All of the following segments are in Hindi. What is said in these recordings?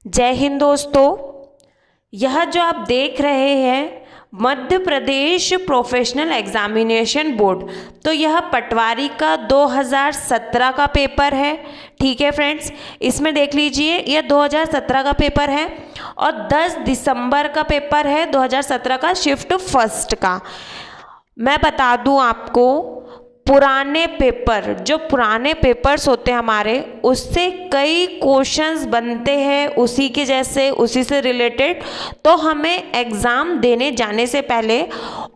जय हिंद दोस्तों। यह जो आप देख रहे हैं Madhya Pradesh professional examination board, तो यह पटवारी का 2017 का पेपर है। ठीक है फ्रेंड्स, इसमें देख लीजिए यह 2017 का पेपर है और 10 दिसंबर का पेपर है 2017 का, शिफ्ट फर्स्ट का। मैं बता दूं आपको, पुराने पेपर, जो पुराने पेपर्स होते हैं हमारे, उससे कई क्वेश्चंस बनते हैं उसी के जैसे, उसी से रिलेटेड। तो हमें एग्ज़ाम देने जाने से पहले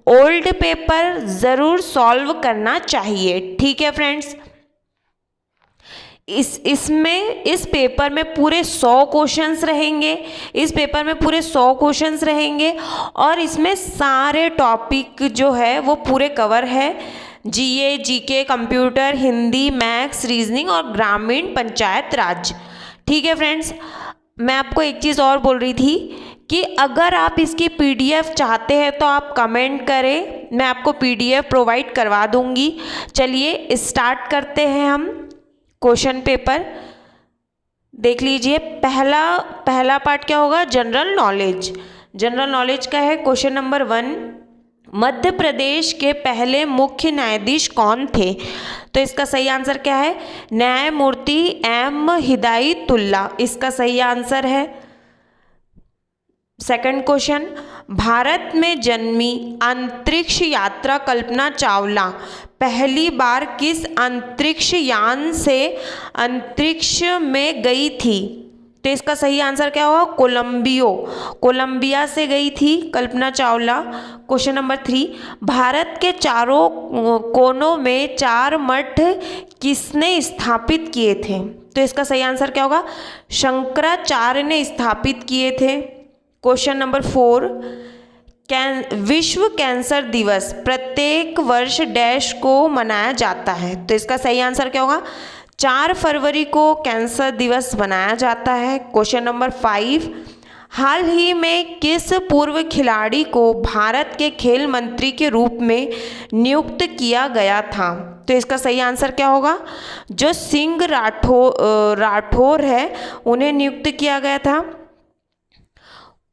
ओल्ड पेपर ज़रूर सॉल्व करना चाहिए। ठीक है फ्रेंड्स, इस पेपर में पूरे 100 क्वेश्चंस रहेंगे। इस पेपर में पूरे 100 क्वेश्चंस रहेंगे और इसमें सारे टॉपिक जो है वो पूरे कवर है। GA, GK, computer, Hindi, maths, reasoning और ग्रामीण पंचायत राज। ठीक है फ्रेंड्स, मैं आपको एक चीज़ और बोल रही थी कि अगर आप इसकी पीडीएफ चाहते हैं तो आप कमेंट करें, मैं आपको पीडीएफ प्रोवाइड करवा दूंगी। चलिए स्टार्ट करते हैं हम क्वेश्चन पेपर। देख लीजिए, पहला पार्ट क्या होगा, जनरल नॉलेज। जनरल नॉलेज का है क्वेश्चन नंबर 1, मध्य प्रदेश के पहले मुख्य न्यायाधीश कौन थे? तो इसका सही आंसर क्या है, न्यायमूर्ति एम हिदायतुल्ला, इसका सही आंसर है। सेकंड क्वेश्चन, भारत में जन्मी अंतरिक्ष यात्रा कल्पना चावला पहली बार किस अंतरिक्ष यान से अंतरिक्ष में गई थी? तो इसका सही आंसर क्या होगा, कोलंबिया से गई थी कल्पना चावला। क्वेश्चन नंबर 3, भारत के चारों कोनों में 4 मठ किसने स्थापित किए थे? तो इसका सही आंसर क्या होगा, शंकराचार्य ने स्थापित किए थे। क्वेश्चन नंबर 4, विश्व कैंसर दिवस प्रत्येक वर्ष डैश को मनाया जाता है? तो इसका सही आंसर क्या होगा, 4 फरवरी को कैंसर दिवस मनाया जाता है। क्वेश्चन नंबर 5, हाल ही में किस पूर्व खिलाड़ी को भारत के खेल मंत्री के रूप में नियुक्त किया गया था? तो इसका सही आंसर क्या होगा, जो सिंह राठौर है उन्हें नियुक्त किया गया था।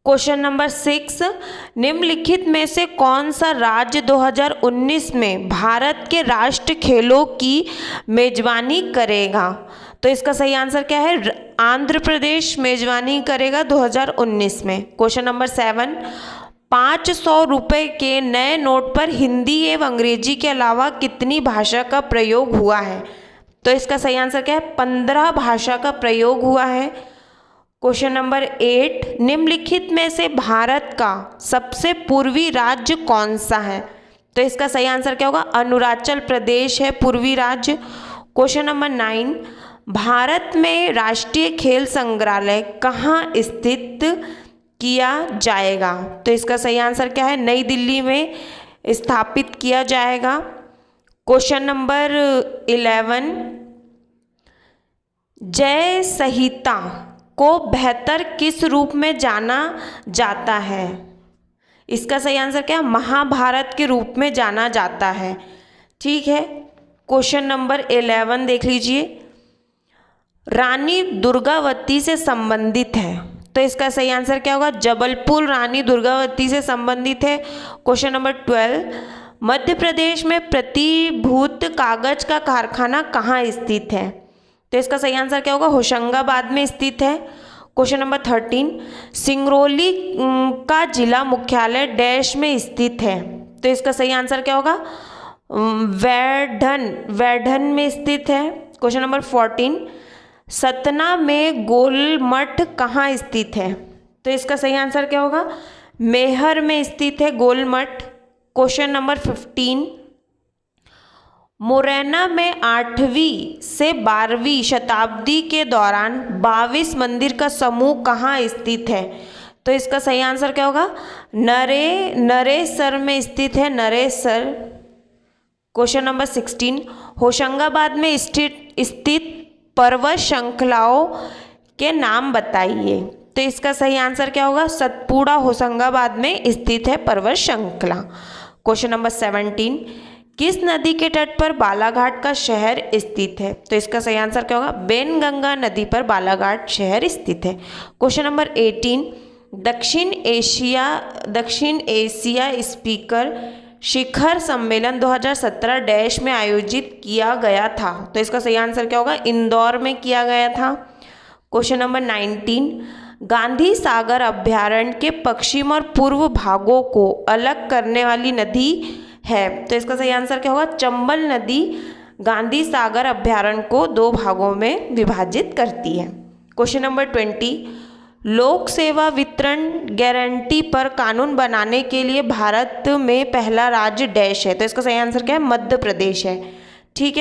क्वेश्चन नंबर 6, निम्नलिखित में से कौन सा राज्य 2019 में भारत के राष्ट्रीय खेलों की मेजबानी करेगा? तो इसका सही आंसर क्या है, आंध्र प्रदेश मेजबानी करेगा 2019 में। क्वेश्चन नंबर 7, 500 रुपये के नए नोट पर हिंदी एवं अंग्रेजी के अलावा कितनी भाषा का प्रयोग हुआ है? तो इसका सही आंसर क्या है, 15 भाषा का प्रयोग हुआ है। क्वेश्चन नंबर 8, निम्नलिखित में से भारत का सबसे पूर्वी राज्य कौन सा है? तो इसका सही आंसर क्या होगा, अरुणाचल प्रदेश है पूर्वी राज्य। क्वेश्चन नंबर 9, भारत में राष्ट्रीय खेल संग्रहालय कहाँ स्थित किया जाएगा? तो इसका सही आंसर क्या है, नई दिल्ली में स्थापित किया जाएगा। क्वेश्चन नंबर 11, जय संहिता को बेहतर किस रूप में जाना जाता है? इसका सही आंसर क्या है, महाभारत के रूप में जाना जाता है। ठीक है, क्वेश्चन नंबर 11 देख लीजिए, रानी दुर्गावती से संबंधित है। तो इसका सही आंसर क्या होगा, जबलपुर रानी दुर्गावती से संबंधित है। क्वेश्चन नंबर 12, मध्य प्रदेश में प्रतिभूत कागज का कारखाना कहाँ स्थित है? तो इसका सही आंसर क्या होगा, होशंगाबाद में स्थित है। क्वेश्चन नंबर 13, सिंगरौली का जिला मुख्यालय डैश में स्थित है? तो इसका सही आंसर क्या होगा, वैढन में स्थित है। क्वेश्चन नंबर 14, सतना में गोलमठ कहाँ स्थित है? तो इसका सही आंसर क्या होगा, मैहर में स्थित है गोलमठ। क्वेश्चन नंबर 15, मुरैना में 8वीं से 12वीं शताब्दी के दौरान 22 मंदिर का समूह कहाँ स्थित है? तो इसका सही आंसर क्या होगा, नरेसर में स्थित है, नरेसर। क्वेश्चन नंबर 16, होशंगाबाद में स्थित पर्वत श्रृंखलाओं के नाम बताइए। तो इसका सही आंसर क्या होगा, सतपुड़ा होशंगाबाद में स्थित है पर्वत श्रृंखला। क्वेश्चन नंबर 17, किस नदी के तट पर बालाघाट का शहर स्थित है? तो इसका सही आंसर क्या होगा? बेनगंगा नदी पर बालाघाट शहर स्थित है। क्वेश्चन नंबर 18, दक्षिण एशिया स्पीकर शिखर सम्मेलन 2017 डैश में आयोजित किया गया था। तो इसका सही आंसर क्या होगा? इंदौर में किया गया था। क्वेश्चन नंबर 19, गांधी सागर अभ्यारण्य के पश्चिम और पूर्व भागों को अलग करने वाली नदी है। तो इसका सही आंसर क्या होगा? चंबल नदी गांधी सागर अभ्यारण्य को 2 भागों में विभाजित करती है। क्वेश्चन नंबर 20, लोक सेवा वितरण गारंटी पर कानून बनाने के लिए भारत में पहला राज्य डैश है। तो इसका सही आंसर क्या है? मध्य प्रदेश है। ठीक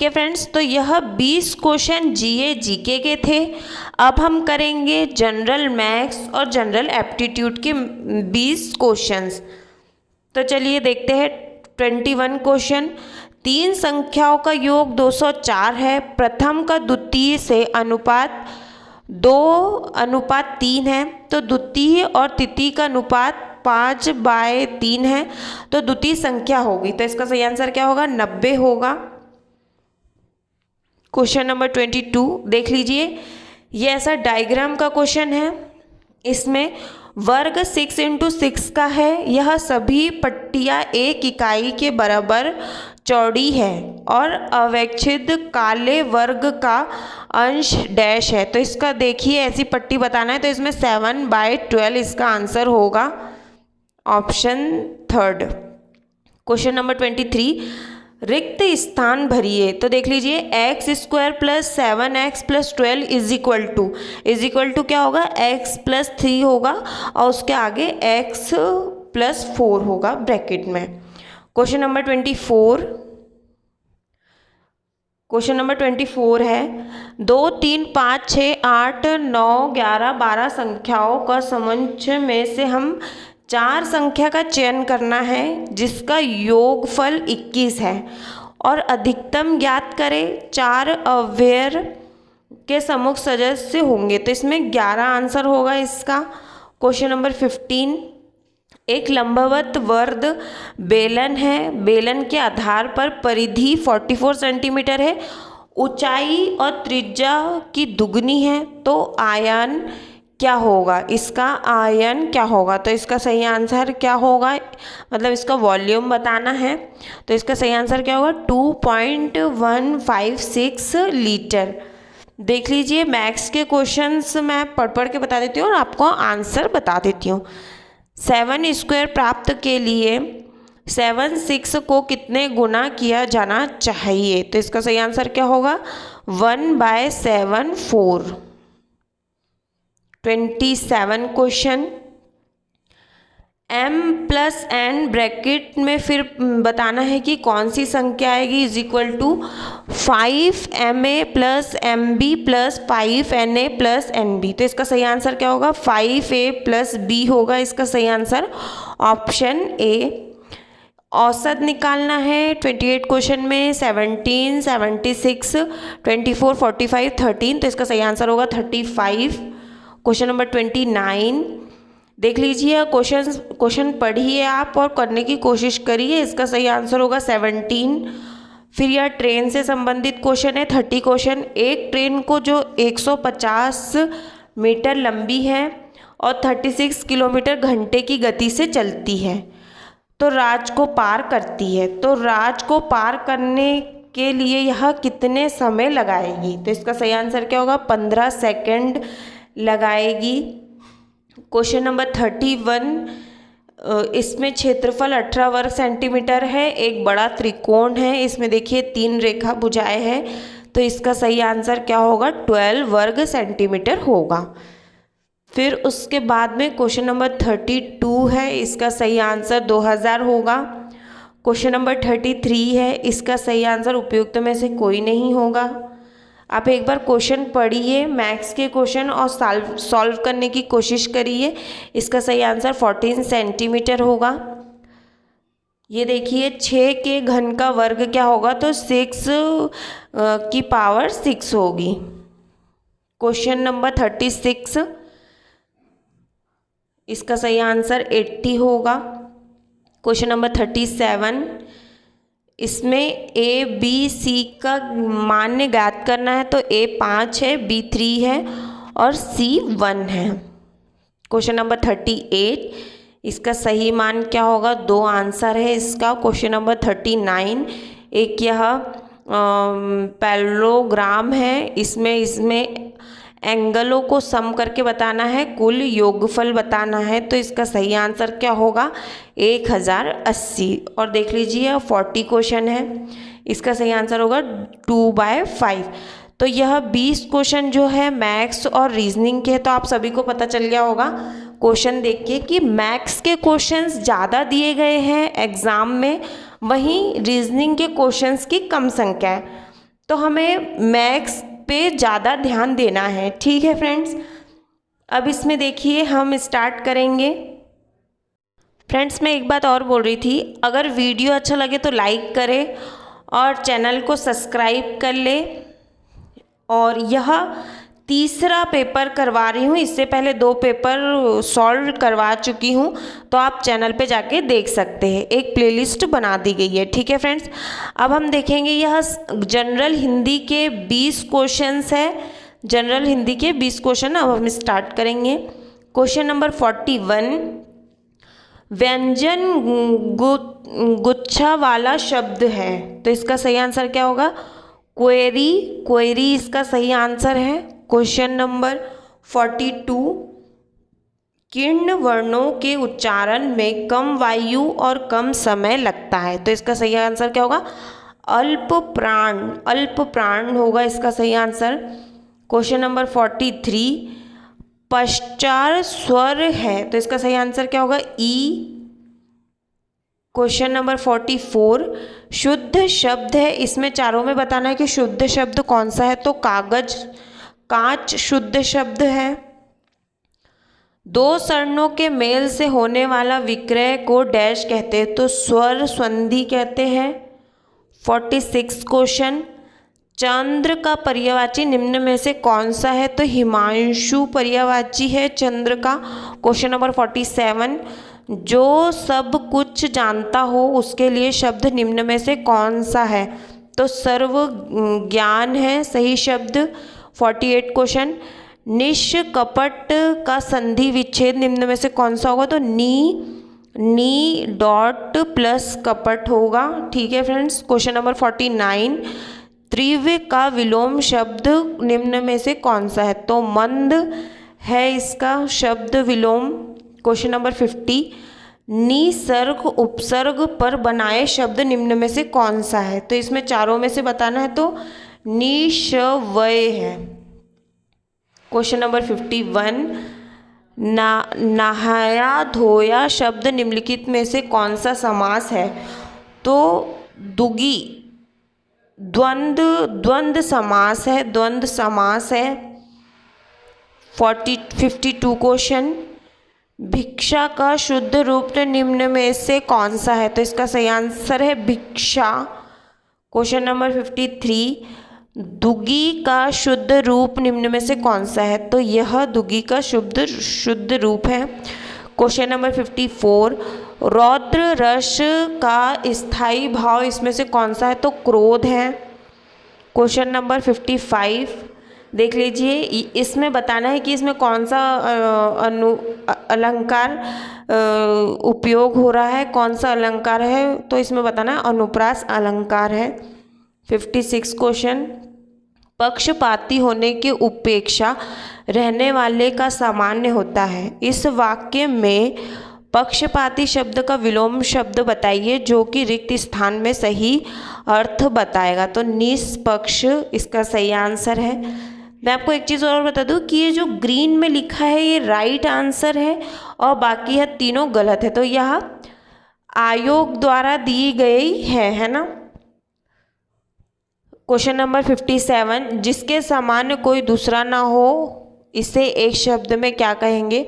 है फ्रेंड्स, तो यह 20 क्वेश्चन जीए जीके के थे। अब हम करेंगे जनरल मैथ्स और जनरल एप्टीट्यूड के 20 क्वेश्चंस। तो चलिए देखते हैं 21 क्वेश्चन। 3 संख्याओं का योग 204 है। प्रथम का द्वितीय से अनुपात 2:3 है। तो द्वितीय और तृतीय का अनुपात 5/3 है। तो द्वितीय संख्या होगी। तो इसका सही आंसर क्या होगा? 90 होगा। क्वेश्चन नंबर 22 देख लीजिए, ये ऐसा डायग्राम का क्वेश्चन है। इसमें वर्ग 6 × 6 का है। यह सभी पट्टियाँ 1 इकाई के बराबर चौड़ी है और अवच्छेद काले वर्ग का अंश डैश है। तो इसका देखिए ऐसी पट्टी बताना है। तो इसमें 7/12 इसका आंसर होगा, ऑप्शन 3। क्वेश्चन नंबर 23, रिक्त स्थान भरिए। तो देख लीजिए x² + 7x + 12 is equal to क्या होगा? x + 3 होगा और उसके आगे x + 4 होगा ब्रैकेट में। क्वेश्चन नंबर 24 है 2, 3, 5, 6, 8, 9, 11, 12 संख्याओं का समुच्चय में से हम 4 संख्या का चयन करना है जिसका योगफल 21 है और अधिकतम ज्ञात करें। 4 अव्यय के समुच्चय सदस्य होंगे। तो इसमें 11 आंसर होगा इसका। क्वेश्चन नंबर 15, एक लंबवत वर्ग बेलन है। बेलन के आधार पर परिधि 44 सेंटीमीटर है, ऊंचाई और त्रिज्या की दुगनी है। तो आयन क्या होगा? इसका आयन क्या होगा? तो इसका सही आंसर क्या होगा? मतलब इसका वॉल्यूम बताना है। तो इसका सही आंसर क्या होगा? 2.156 लीटर। देख लीजिए मैथ्स के क्वेश्चंस मैं पढ़ के बता देती हूँ और आपको आंसर बता देती हूँ। 7² प्राप्त के लिए 7/6 को कितने गुना किया जाना चाहिए? तो इसका सही आंसर क्या होगा? 1/7 4। 27 क्वेश्चन, m + n ब्रैकेट में फिर बताना है कि कौन सी संख्या आएगी। Is equal to 5ma + mb + 5na + nb। तो इसका सही आंसर क्या होगा? 5a + b होगा इसका सही आंसर, ऑप्शन ए। औसत निकालना है 28 क्वेश्चन में 17, 76, 24, 45, 13। तो इसका सही आंसर होगा 35। क्वेश्चन नंबर 29 देख लीजिए, क्वेश्चन पढ़िए आप और करने की कोशिश करिए। इसका सही आंसर होगा 17। फिर यह ट्रेन से संबंधित क्वेश्चन है 30 क्वेश्चन। एक ट्रेन को जो 150 मीटर लंबी है और 36 किलोमीटर घंटे की गति से चलती है तो राज को पार करती है। तो राज को पार करने के लिए यह कितने समय लगाएगी? तो इसका सही आंसर क्या होगा? 15 सेकंड लगाएगी। क्वेश्चन नंबर 31, इसमें क्षेत्रफल 18 वर्ग सेंटीमीटर है। एक बड़ा त्रिकोण है, इसमें देखिए 3 रेखा भुजाएं हैं। तो इसका सही आंसर क्या होगा? 12 वर्ग सेंटीमीटर होगा। फिर उसके बाद में क्वेश्चन नंबर 32 है, इसका सही आंसर 2000 होगा। क्वेश्चन नंबर 33 है, इसका सही आंसर उपयुक्त में से कोई नहीं होगा। आप एक बार क्वेश्चन पढ़िए मैथ्स के क्वेश्चन और सॉल्व करने की कोशिश करिए। इसका सही आंसर 14 सेंटीमीटर होगा। ये देखिए 6 के घन का वर्ग क्या होगा? तो 6 की पावर 6 होगी। क्वेश्चन नंबर 36, इसका सही आंसर 80 होगा। क्वेश्चन नंबर 37, इसमें ए बी सी का मान ज्ञात करना है। तो ए 5 है, बी 3 है और सी 1 है। क्वेश्चन नंबर 38, इसका सही मान क्या होगा? 2 आंसर है इसका। क्वेश्चन नंबर 39, एक यह पैरेललोग्राम है, इसमें एंगलों को सम करके बताना है, कुल योगफल बताना है। तो इसका सही आंसर क्या होगा? 1080। और देख लीजिए 40 क्वेश्चन है, इसका सही आंसर होगा 2/5। तो यह 20 क्वेश्चन जो है मैथ्स और रीजनिंग के, तो आप सभी को पता चल गया होगा क्वेश्चन देख के कि मैथ्स के क्वेश्चंस ज़्यादा दिए गए हैं एग्ज़ाम में, वहीं रीजनिंग के क्वेश्चंस की कम संख्या है। तो हमें मैथ्स पे ज़्यादा ध्यान देना है। ठीक है फ्रेंड्स, अब इसमें देखिए हम स्टार्ट करेंगे। फ्रेंड्स, मैं एक बात और बोल रही थी, अगर वीडियो अच्छा लगे तो लाइक करें और चैनल को सब्सक्राइब कर ले। और यह तीसरा पेपर करवा रही हूँ, इससे पहले 2 पेपर सॉल्व करवा चुकी हूँ, तो आप चैनल पे जाके देख सकते हैं, एक प्लेलिस्ट बना दी गई है। ठीक है फ्रेंड्स, अब हम देखेंगे यह जनरल हिंदी के 20 क्वेश्चंस है। जनरल हिंदी के 20 क्वेश्चन अब हम स्टार्ट करेंगे। क्वेश्चन नंबर 41, व्यंजन गुच्छा वाला शब्द है। तो इसका सही आंसर क्या होगा? क्वेरी। क्वेरी इसका सही आंसर है। क्वेश्चन नंबर 42, किन वर्णों के उच्चारण में कम वायु और कम समय लगता है। तो इसका सही आंसर क्या होगा? अल्प प्राण। अल्प प्राण होगा इसका सही आंसर। क्वेश्चन नंबर 43, पश्चार स्वर है। तो इसका सही आंसर क्या होगा? ई। क्वेश्चन नंबर 44, शुद्ध शब्द है, इसमें चारों में बताना है कि शुद्ध शब्द कौन सा है। तो कागज, कांच शुद्ध शब्द है। 2 वर्णों के मेल से होने वाला विक्रय को डैश कहते हैं। तो स्वर संधि कहते हैं। 46 क्वेश्चन, चंद्र का पर्यायवाची निम्न में से कौन सा है। तो हिमांशु पर्यायवाची है चंद्र का। क्वेश्चन नंबर 47, जो सब कुछ जानता हो उसके लिए शब्द निम्न में से कौन सा है। तो सर्व ज्ञान है सही शब्द। 48 क्वेश्चन, निष्कपट का संधि विच्छेद निम्न में से कौन सा होगा। तो नी डॉट प्लस कपट होगा। ठीक है फ्रेंड्स। क्वेश्चन नंबर 49, तीव्र का विलोम शब्द निम्न में से कौन सा है। तो मंद है इसका शब्द विलोम। क्वेश्चन नंबर 50, निसर्ग उपसर्ग पर बनाए शब्द निम्न में से कौन सा है। तो इसमें चारों में से बताना है। तो निशवय है। क्वेश्चन नंबर 51, नहाया धोया शब्द निम्नलिखित में से कौन सा समास है। तो दुगी, द्वंद्व समास है, द्वंद्व समास है। 52 क्वेश्चन, भिक्षा का शुद्ध रूप निम्न में से कौन सा है। तो इसका सही आंसर है भिक्षा। क्वेश्चन नंबर 53, दुगी का शुद्ध रूप निम्न में से कौन सा है। तो यह दुगी का शुद्ध रूप है। क्वेश्चन नंबर 54, रौद्र रस का स्थायी भाव इसमें से कौन सा है। तो क्रोध है। क्वेश्चन नंबर 55 देख लीजिए, इसमें बताना है कि इसमें कौन सा अलंकार उपयोग हो रहा है, कौन सा अलंकार है। तो इसमें बताना है अनुप्रास अलंकार है। 56 क्वेश्चन, पक्षपाती होने की उपेक्षा रहने वाले का सामान्य होता है। इस वाक्य में पक्षपाती शब्द का विलोम शब्द बताइए जो कि रिक्त स्थान में सही अर्थ बताएगा। तो निष्पक्ष इसका सही आंसर है। मैं आपको एक चीज़ और बता दूं कि ये जो ग्रीन में लिखा है ये राइट आंसर है और बाकी यह तीनों गलत है। तो यह आयोग द्वारा दी गई है ना। क्वेश्चन नंबर 57, जिसके समान कोई दूसरा ना हो इसे एक शब्द में क्या कहेंगे।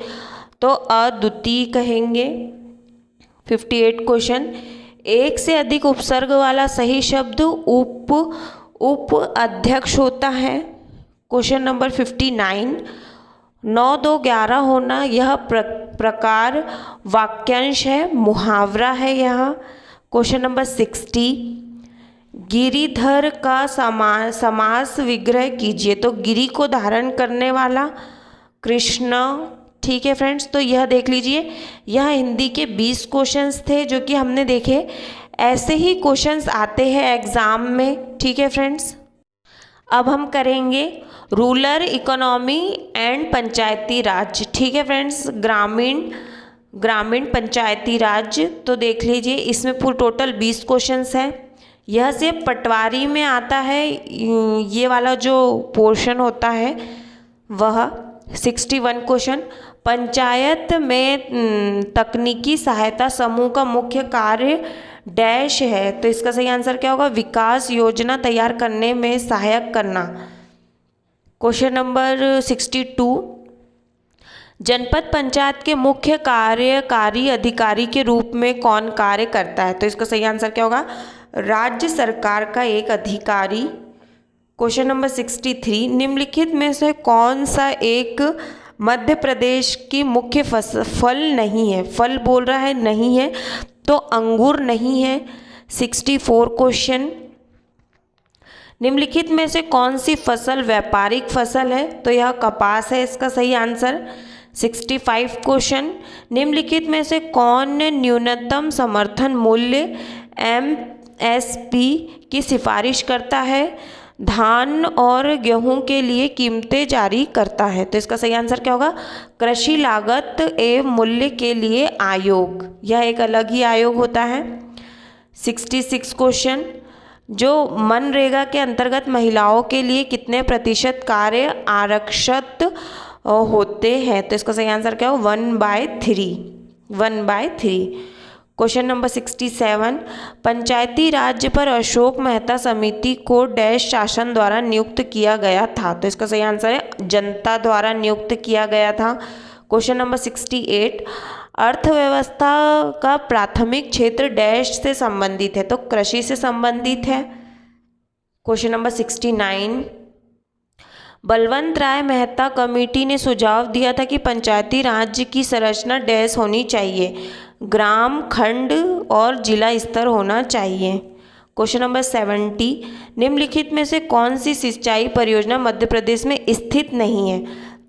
तो अद्वितीय कहेंगे। 58 क्वेश्चन, एक से अधिक उपसर्ग वाला सही शब्द उप अध्यक्ष होता है। क्वेश्चन नंबर 59, 9 2 11 होना यह प्रकार वाक्यांश है, मुहावरा है यहाँ। क्वेश्चन नंबर 60, गिरिधर का समास विग्रह कीजिए। तो गिरि को धारण करने वाला कृष्ण। ठीक है फ्रेंड्स, तो यह देख लीजिए, यह हिंदी के 20 क्वेश्चंस थे जो कि हमने देखे। ऐसे ही क्वेश्चंस आते हैं एग्ज़ाम में। ठीक है फ्रेंड्स, अब हम करेंगे रूरल इकोनॉमी एंड पंचायती राज। ठीक है फ्रेंड्स, ग्रामीण पंचायती राज। तो देख लीजिए, इसमें पूरे टोटल 20 क्वेश्चंस हैं। यह से पटवारी में आता है, ये वाला जो पोर्शन होता है वह 61 क्वेश्चन। पंचायत में तकनीकी सहायता समूह का मुख्य कार्य डैश है। तो इसका सही आंसर क्या होगा? विकास योजना तैयार करने में सहायक करना। क्वेश्चन नंबर 62, जनपद पंचायत के मुख्य कार्यकारी अधिकारी के रूप में कौन कार्य करता है? तो इसका सही आंसर क्या होगा? राज्य सरकार का एक अधिकारी। क्वेश्चन नंबर 63, निम्नलिखित में से कौन सा एक मध्य प्रदेश की मुख्य फल नहीं है? फल बोल रहा है, नहीं है, तो अंगूर नहीं है। 64 क्वेश्चन, निम्नलिखित में से कौन सी फसल व्यापारिक फसल है? तो यह कपास है, इसका सही आंसर। 65 क्वेश्चन, निम्नलिखित में से कौन न्यूनतम समर्थन मूल्य MSP की सिफारिश करता है? धान और गेहूं के लिए कीमतें जारी करता है। तो इसका सही आंसर क्या होगा? कृषि लागत एवं मूल्य के लिए आयोग, यह एक अलग ही आयोग होता है। 66 क्वेश्चन, जो मनरेगा के अंतर्गत महिलाओं के लिए कितने प्रतिशत कार्य आरक्षित होते हैं? तो इसका सही आंसर क्या हो? 1/3। क्वेश्चन नंबर 67, पंचायती राज पर अशोक मेहता समिति को डैश शासन द्वारा नियुक्त किया गया था? तो इसका सही आंसर है जनता द्वारा नियुक्त किया गया था। क्वेश्चन नंबर 68, अर्थव्यवस्था का प्राथमिक क्षेत्र डैश से संबंधित है? तो कृषि से संबंधित है। क्वेश्चन नंबर 69, बलवंत राय मेहता कमेटी ने सुझाव दिया था कि पंचायती राज की संरचना डैश होनी चाहिए? ग्राम, खंड और जिला स्तर होना चाहिए। क्वेश्चन नंबर 70, निम्नलिखित में से कौन सी सिंचाई परियोजना मध्य प्रदेश में स्थित नहीं है?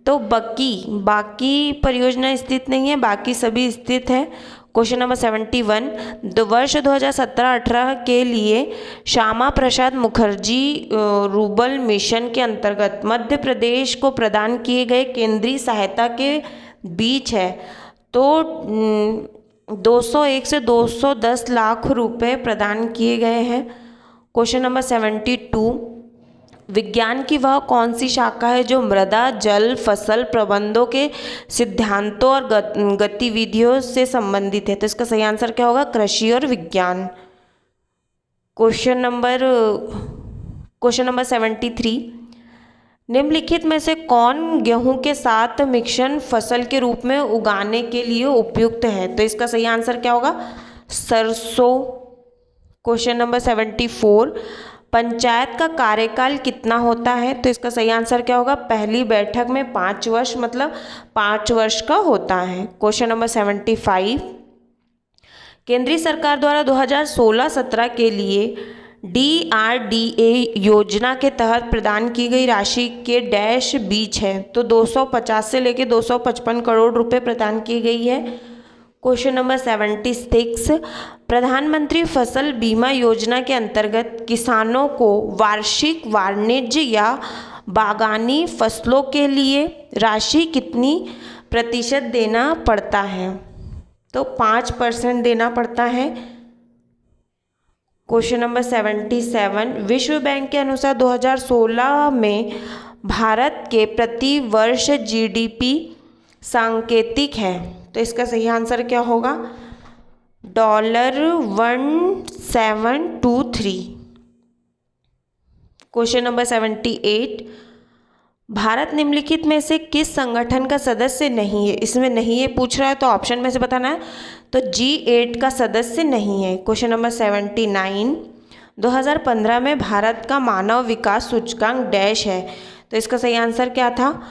तो बाकी परियोजना स्थित नहीं है, बाकी सभी स्थित है। क्वेश्चन नंबर 71, वर्ष 2017-18 के लिए श्यामा प्रसाद मुखर्जी रूरल मिशन के अंतर्गत मध्य प्रदेश को प्रदान किए गए केंद्रीय सहायता के बीच है। तो 201 से 210 लाख रुपए प्रदान किए गए हैं। क्वेश्चन नंबर 72, विज्ञान की वह कौन सी शाखा है जो मृदा जल फसल प्रबंधों के सिद्धांतों और गतिविधियों से संबंधित है? तो इसका सही आंसर क्या होगा? कृषि और विज्ञान। क्वेश्चन नंबर 73, निम्नलिखित में से कौन गेहूं के साथ मिश्रण फसल के रूप में उगाने के लिए उपयुक्त है? तो इसका सही आंसर क्या होगा? सरसों। क्वेश्चन नंबर 74, पंचायत का कार्यकाल कितना होता है? तो इसका सही आंसर क्या होगा? पहली बैठक में 5 वर्ष, मतलब 5 वर्ष का होता है। क्वेश्चन नंबर 75, केंद्रीय सरकार द्वारा 2016-17 के लिए DRDA योजना के तहत प्रदान की गई राशि के डैश बीच है? तो 250 से लेकर 255 करोड़ रुपए प्रदान की गई है। क्वेश्चन नंबर 76, प्रधानमंत्री फसल बीमा योजना के अंतर्गत किसानों को वार्षिक वाणिज्य या बागानी फसलों के लिए राशि कितनी प्रतिशत देना पड़ता है? तो 5% देना पड़ता है। क्वेश्चन नंबर 77, विश्व बैंक के अनुसार 2016 में भारत के प्रति वर्ष GDP सांकेतिक है? तो इसका सही आंसर क्या होगा? $1723। क्वेश्चन नंबर 78, भारत निम्नलिखित में से किस संगठन का सदस्य नहीं है? इसमें नहीं है पूछ रहा है, तो ऑप्शन में से बताना है। तो G8 का सदस्य नहीं है। क्वेश्चन नंबर 79, 2015 में भारत का मानव विकास सूचकांक डैश है? तो इसका सही आंसर क्या था?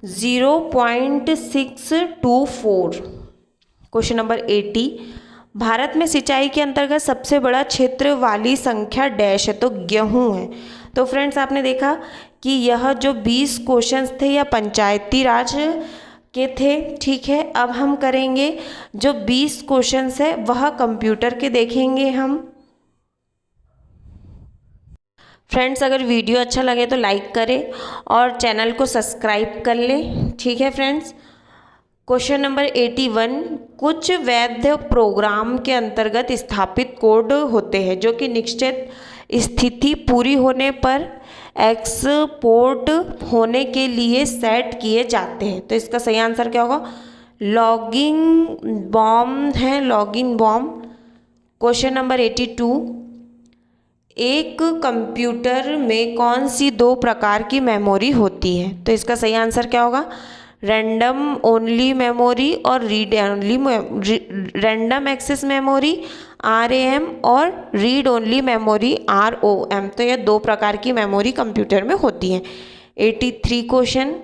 0.624। क्वेश्चन नंबर 80, भारत में सिंचाई के अंतर्गत सबसे बड़ा क्षेत्र वाली संख्या डैश है, तो गेहूं है। तो फ्रेंड्स आपने देखा कि यह जो 20 क्वेश्चंस थे यह पंचायती राज के थे। ठीक है, अब हम करेंगे जो 20 क्वेश्चंस है वह कंप्यूटर के देखेंगे हम। फ्रेंड्स अगर वीडियो अच्छा लगे तो लाइक करें और चैनल को सब्सक्राइब कर लें। ठीक है फ्रेंड्स, क्वेश्चन नंबर 81, कुछ वैध प्रोग्राम के अंतर्गत स्थापित कोड होते हैं जो कि निश्चित स्थिति पूरी होने पर एक्सपोर्ट होने के लिए सेट किए जाते हैं। तो इसका सही आंसर क्या होगा? लॉगिंग बॉम्ब है, लॉगिंग बॉम्ब। क्वेश्चन नंबर 82, एक कंप्यूटर में कौन सी दो प्रकार की मेमोरी होती है? तो इसका सही आंसर क्या होगा? रैंडम ओनली मेमोरी और read only, random access memory RAM और रीड ओनली मेमोरी ROM। तो यह दो प्रकार की मेमोरी कंप्यूटर में होती है। 83 क्वेश्चन,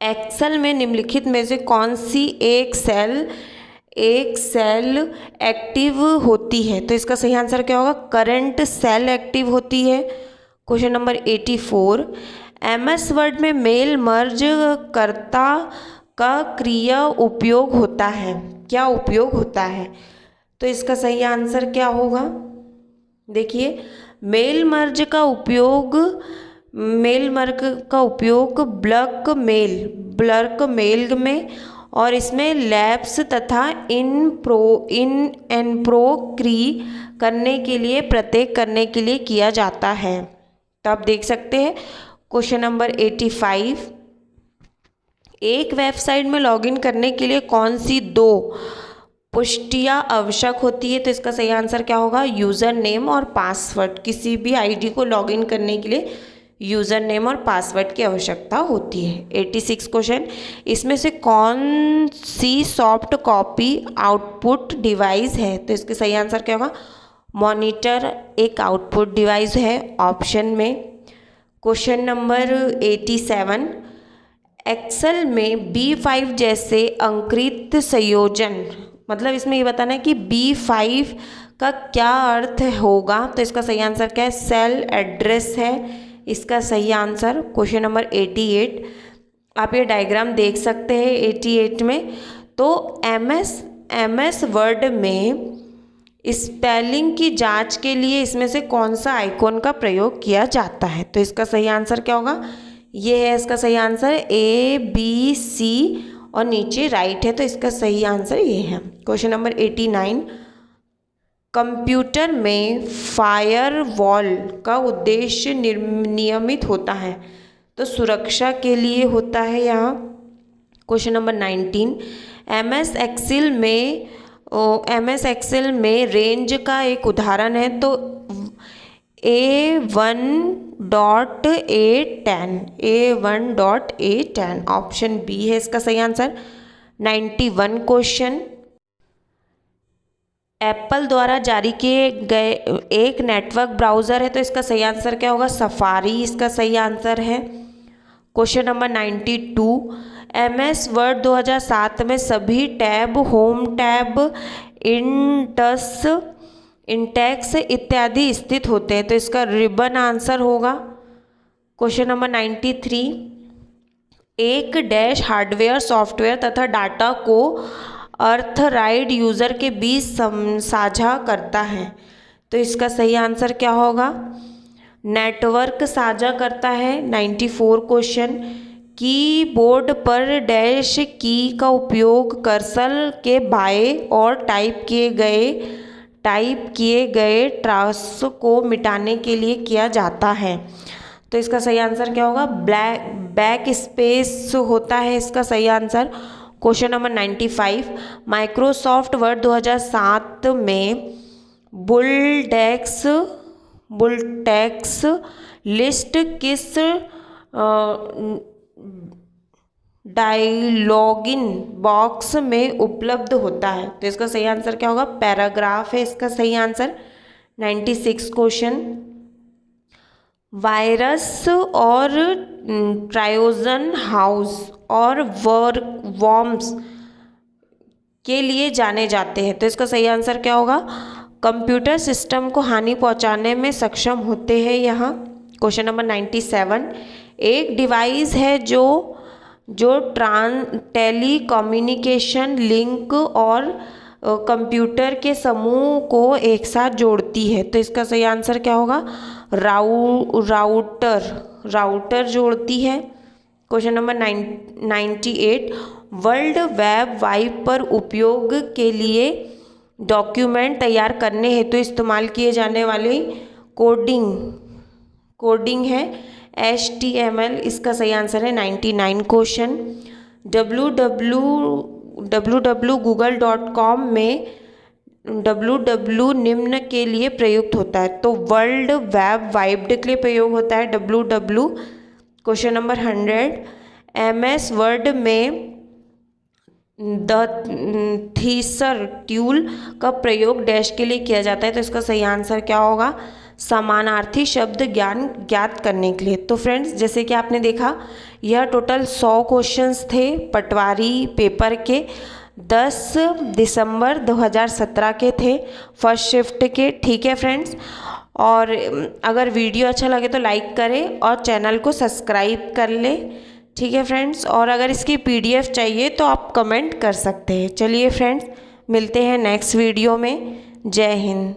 एक्सेल में निम्नलिखित में से कौन सी एक सेल एक्टिव होती है? तो इसका सही आंसर क्या होगा? करंट सेल एक्टिव होती है। क्वेश्चन नंबर 84, MS वर्ड में मेल मर्ज कर्ता का क्रिया उपयोग होता है, क्या उपयोग होता है? तो इसका सही आंसर क्या होगा? देखिए, मेल मर्ज का उपयोग ब्लर्क मेल में और इसमें लैप्स तथा करने के लिए किया जाता है। तो आप देख सकते हैं। क्वेश्चन नंबर 85, एक वेबसाइट में लॉगिन करने के लिए कौन सी दो पुष्टियाँ आवश्यक होती है? तो इसका सही आंसर क्या होगा? यूज़र नेम और पासवर्ड। किसी भी आईडी को लॉगिन करने के लिए यूज़र नेम और पासवर्ड की आवश्यकता होती है। 86 क्वेश्चन, इसमें से कौन सी सॉफ्ट कॉपी आउटपुट डिवाइस है? तो इसके सही आंसर क्या होगा? मॉनिटर एक आउटपुट डिवाइस है ऑप्शन में। क्वेश्चन नंबर 87, एक्सेल में B5 जैसे अंकित संयोजन, मतलब इसमें ये बताना है कि B5 का क्या अर्थ होगा? तो इसका सही आंसर क्या है? सेल एड्रेस है इसका सही आंसर। क्वेश्चन नंबर 88, आप ये डायग्राम देख सकते हैं 88 में। तो MS वर्ड में स्पेलिंग की जांच के लिए इसमें से कौन सा आइकॉन का प्रयोग किया जाता है? तो इसका सही आंसर क्या होगा? ये है इसका सही आंसर ABC और नीचे राइट है, तो इसका सही आंसर ये है। क्वेश्चन नंबर 89, कंप्यूटर में फायरवॉल का उद्देश्य नियमित होता है, तो सुरक्षा के लिए होता है यहाँ। क्वेश्चन नंबर 19, MS एक्सेल में रेंज का एक उदाहरण है, तो A1.A10 ऑप्शन बी है इसका सही आंसर। 91 क्वेश्चन, एप्पल द्वारा जारी किए गए एक नेटवर्क ब्राउज़र है, तो इसका सही आंसर क्या होगा? सफारी इसका सही आंसर है। क्वेश्चन नंबर 92, MS वर्ड 2007 में सभी टैब, होम टैब, इंडेक्स इत्यादि स्थित होते हैं, तो इसका रिबन आंसर होगा। क्वेश्चन नंबर 93, एक डैश हार्डवेयर, सॉफ्टवेयर तथा डाटा को ऑथराइज्ड यूज़र के बीच साझा करता है, तो इसका सही आंसर क्या होगा? नेटवर्क साझा करता है। 94 क्वेश्चन, कीबोर्ड पर डैश की का उपयोग कर्सर के बाएं और टाइप किए गए ट्रास को मिटाने के लिए किया जाता है, तो इसका सही आंसर क्या होगा? बैक स्पेस होता है इसका सही answer. Question number 95, Microsoft word 2007 में बुलटेक्स लिस्ट किस डायलॉगिंग बॉक्स में उपलब्ध होता है? तो इसका सही आंसर क्या होगा? पैराग्राफ है इसका सही आंसर। 96 क्वेश्चन, वायरस और ट्रायोजन हाउस और वर्म्स के लिए जाने जाते हैं। तो इसका सही आंसर क्या होगा? कंप्यूटर सिस्टम को हानि पहुंचाने में सक्षम होते हैं यहाँ। क्वेश्चन नंबर 97, एक डिवाइस है जो टेली कम्युनिकेशन लिंक और कंप्यूटर के समूह को एक साथ जोड़ती है। तो इसका सही आंसर क्या होगा? राउटर जोड़ती है। Question number 98, world web wide पर उपयोग के लिए डॉक्यूमेंट तैयार करने हेतु इस्तेमाल किए जाने वाले कोडिंग है HTML। इसका सही आंसर है 99 क्वेश्चन। www.google.com में www निम्न के लिए प्रयुक्त होता है। तो वर्ल्ड वेब वाइड के लिए प्रयोग होता है www। Question number 100, MS word में द थीसर ट्यूल का प्रयोग डैश के लिए किया जाता है। तो इसका सही आंसर क्या होगा? समानार्थी शब्द ज्ञात करने के लिए। तो फ्रेंड्स, जैसे कि आपने देखा, यह टोटल 100 क्वेश्चंस थे पटवारी पेपर के। 10 दिसंबर 2017 के थे, फर्स्ट शिफ्ट के। ठीक है फ्रेंड्स, और अगर वीडियो अच्छा लगे तो लाइक करें और चैनल को सब्सक्राइब कर लें। ठीक है फ्रेंड्स, और अगर इसकी PDF चाहिए तो आप कमेंट कर सकते हैं। चलिए फ्रेंड्स, मिलते हैं नेक्स्ट वीडियो में। जय हिंद।